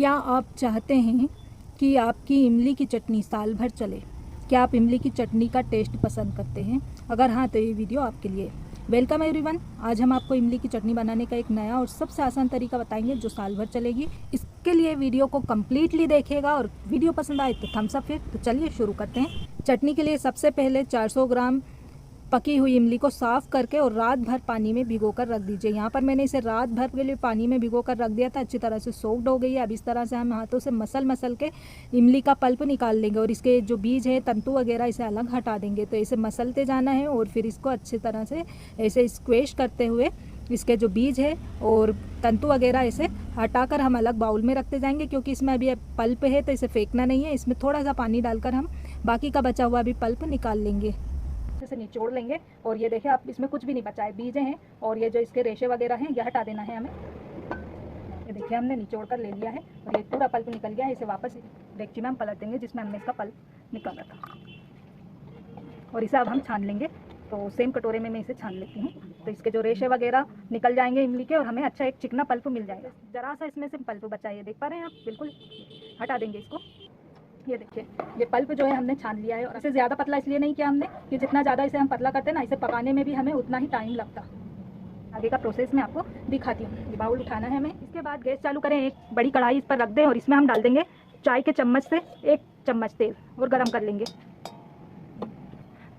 क्या आप चाहते हैं कि आपकी इमली की चटनी साल भर चले? क्या आप इमली की चटनी का टेस्ट पसंद करते हैं? अगर हाँ तो ये वीडियो आपके लिए। Welcome everyone. आज हम आपको इमली की चटनी बनाने का एक नया और सबसे आसान तरीका बताएंगे जो साल भर चलेगी। इसके लिए वीडियो को कम्प्लीटली देखिएगा और वीडियो पसंद आए तो थम्स अप। फिर तो चलिए शुरू करते हैं। चटनी के लिए सबसे पहले 400 ग्राम पकी हुई इमली को साफ़ करके और रात भर पानी में भिगोकर रख दीजिए। यहाँ पर मैंने इसे रात भर के लिए पानी में भिगोकर रख दिया था। अच्छी तरह से सोक्ड हो गई है। अब इस तरह से हम हाथों से मसल के इमली का पल्प निकाल लेंगे और इसके जो बीज है, तंतु वगैरह, इसे अलग हटा देंगे। तो इसे मसलते जाना है और फिर इसको अच्छी तरह से ऐसे स्क्वेश करते हुए इसके जो बीज है और तंतु वगैरह इसे हटाकर हम अलग बाउल में रखते जाएंगे, क्योंकि इसमें अभी पल्प है तो इसे फेंकना नहीं है। इसमें थोड़ा सा पानी डालकर हम बाकी का बचा हुआ भी पल्प निकाल लेंगे। से निचोड़ लेंगे और ये देखिए आप इसमें कुछ भी नहीं बचा है, बीज हैं और ये जो इसके रेशे वगैरह हैं यह हटा देना है हमें। ये देखिए हमने निचोड़ कर ले लिया है और ये पूरा पल्प निकल गया है। इसे वापस डेगची में हम पलट देंगे जिसमें हमने इसका पल्प निकाला था और इसे अब हम छान लेंगे। तो सेम कटोरे में मैं इसे छान लेती हूँ तो इसके जो रेशे वगैरह निकल जाएंगे इमली के और हमें अच्छा एक चिकना पल्प मिल जाएगा। ज़रा सा इसमें से पल्प बचा है, देख पा रहे हैं आप, बिल्कुल हटा देंगे इसको। ये देखिए ये पल्प जो है हमने छान लिया है और इसे ज़्यादा पतला इसलिए नहीं किया हमने कि जितना ज़्यादा इसे हम पतला करते हैं ना, इसे पकाने में भी हमें उतना ही टाइम लगता। आगे का प्रोसेस मैं आपको दिखाती हूँ। ये बाउल उठाना है हमें। इसके बाद गैस चालू करें, एक बड़ी कढ़ाई इस पर रख दें और इसमें हम डाल देंगे चाय के चम्मच से 1 चम्मच तेल और गर्म कर लेंगे।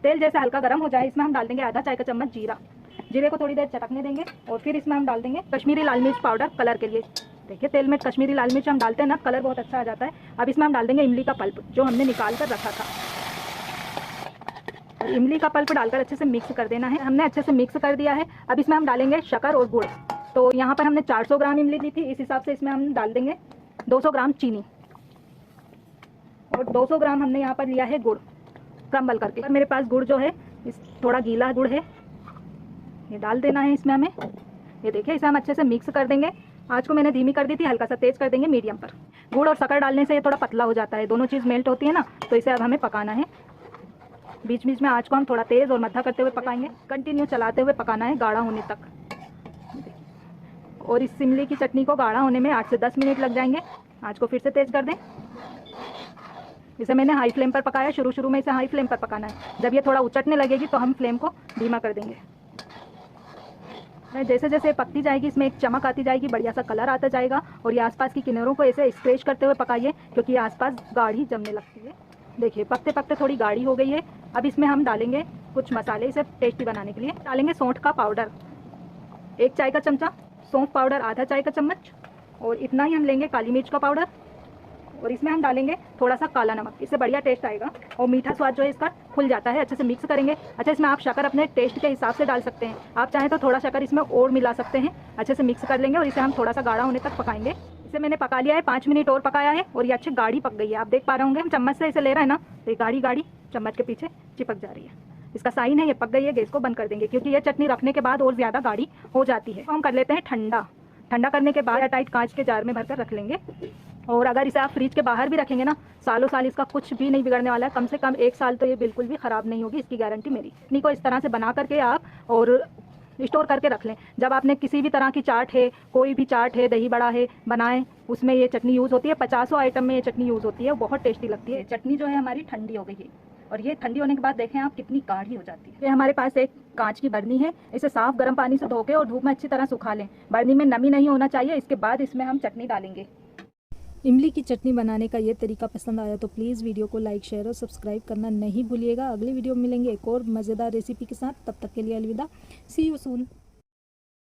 तेल जैसे हल्का गर्म हो जाए इसमें हम डाल देंगे आधा चाय का चम्मच जीरा। जीरे को थोड़ी देर चटकने देंगे और फिर इसमें हम डाल देंगे कश्मीरी लाल मिर्च पाउडर कलर के लिए। देखिए तेल में कश्मीरी लाल मिर्च हम डालते हैं ना, कलर बहुत अच्छा आ जाता है। अब इसमें हम डाल देंगे इमली का पल्प जो हमने निकाल कर रखा था। और इमली का पल्प डालकर अच्छे से मिक्स कर देना है। हमने अच्छे से मिक्स कर दिया है। अब इसमें हम डालेंगे शक्कर और गुड़। तो यहाँ पर हमने 400 ग्राम इमली ली थी, इस हिसाब से इसमें हम डाल देंगे 200 ग्राम चीनी और 200 ग्राम हमने यहाँ पर लिया है गुड़ क्रम्बल करके। और मेरे पास गुड़ जो है थोड़ा गीला गुड़ है, ये डाल देना है इसमें हमें। ये देखिए इसे हम अच्छे से मिक्स कर देंगे। आँच को मैंने धीमी कर दी थी, हल्का सा तेज कर देंगे मीडियम पर। गुड़ और शक्कर डालने से ये थोड़ा पतला हो जाता है, दोनों चीज़ मेल्ट होती है ना। तो इसे अब हमें पकाना है। बीच बीच में आँच को हम थोड़ा तेज़ और मध्य करते हुए पकाएंगे। कंटिन्यू चलाते हुए पकाना है गाढ़ा होने तक। और इस इमली की चटनी को गाढ़ा होने में 8 से 10 मिनट लग जाएंगे। आँच को फिर से तेज़ कर दें। इसे मैंने हाई फ्लेम पर पकाया। शुरू में इसे हाई फ्लेम पर पकाना है। जब ये थोड़ा उचटने लगेगी तो हम फ्लेम को धीमा कर देंगे। जैसे जैसे पकती जाएगी इसमें एक चमक आती जाएगी, बढ़िया सा कलर आता जाएगा। और ये आसपास की किनारों को ऐसे स्क्रैच करते हुए पकाइए, क्योंकि आसपास गाढ़ी जमने लगती है। देखिए पकते पकते थोड़ी गाढ़ी हो गई है। अब इसमें हम डालेंगे कुछ मसाले इसे टेस्टी बनाने के लिए। डालेंगे सौंठ का पाउडर 1 चाय का चमचा, सौंफ पाउडर आधा चाय का चम्मच और इतना ही हम लेंगे काली मिर्च का पाउडर। और इसमें हम डालेंगे थोड़ा सा काला नमक, इससे बढ़िया टेस्ट आएगा और मीठा स्वाद जो है इसका खुल जाता है। अच्छे से मिक्स करेंगे। अच्छा इसमें आप शक्कर अपने टेस्ट के हिसाब से डाल सकते हैं, आप चाहें तो थोड़ा शक्कर इसमें और मिला सकते हैं। अच्छे से मिक्स कर लेंगे और इसे हम थोड़ा सा गाढ़ा होने तक पकाएंगे। इसे मैंने पका लिया है, 5 मिनट और पकाया है और ये अच्छी गाढ़ी पक गई है। आप देख पा रहे होंगे, हम चम्मच से इसे ले रहे हैं ना, तो ये गाढ़ी गाढ़ी चम्मच के पीछे चिपक जा रही है। इसका साइन है ये पक गई है। गैस को बंद कर देंगे, क्योंकि ये चटनी रखने के बाद और ज़्यादा गाढ़ी हो जाती है। तो हम कर लेते हैं ठंडा। ठंडा करने के बाद टाइट कांच के जार में भरकर रख लेंगे। और अगर इसे आप फ्रिज के बाहर भी रखेंगे ना, सालों साल इसका कुछ भी नहीं बिगड़ने वाला है। कम से कम 1 साल तो ये बिल्कुल भी ख़राब नहीं होगी, इसकी गारंटी मेरी। चटनी को इस तरह से बना करके आप और स्टोर करके रख लें। जब आपने किसी भी तरह की चाट है, कोई भी चाट है, दही बड़ा है बनाएं, उसमें ये चटनी यूज़ होती है। 50 आइटम में ये चटनी यूज़ होती है, बहुत टेस्टी लगती है। चटनी जो है हमारी ठंडी हो गई है और ये ठंडी होने के बाद देखें आप कितनी गाढ़ी हो जाती है। ये हमारे पास एक कांच की बर्नी है, इसे साफ गर्म पानी से धो के और धूप में अच्छी तरह सुखा लें। बर्नी में नमी नहीं होना चाहिए। इसके बाद इसमें हम चटनी डालेंगे। इमली की चटनी बनाने का ये तरीका पसंद आया तो प्लीज़ वीडियो को लाइक, शेयर और सब्सक्राइब करना नहीं भूलिएगा। अगली वीडियो में मिलेंगे एक और मज़ेदार रेसिपी के साथ। तब तक के लिए अलविदा। सी यू सून।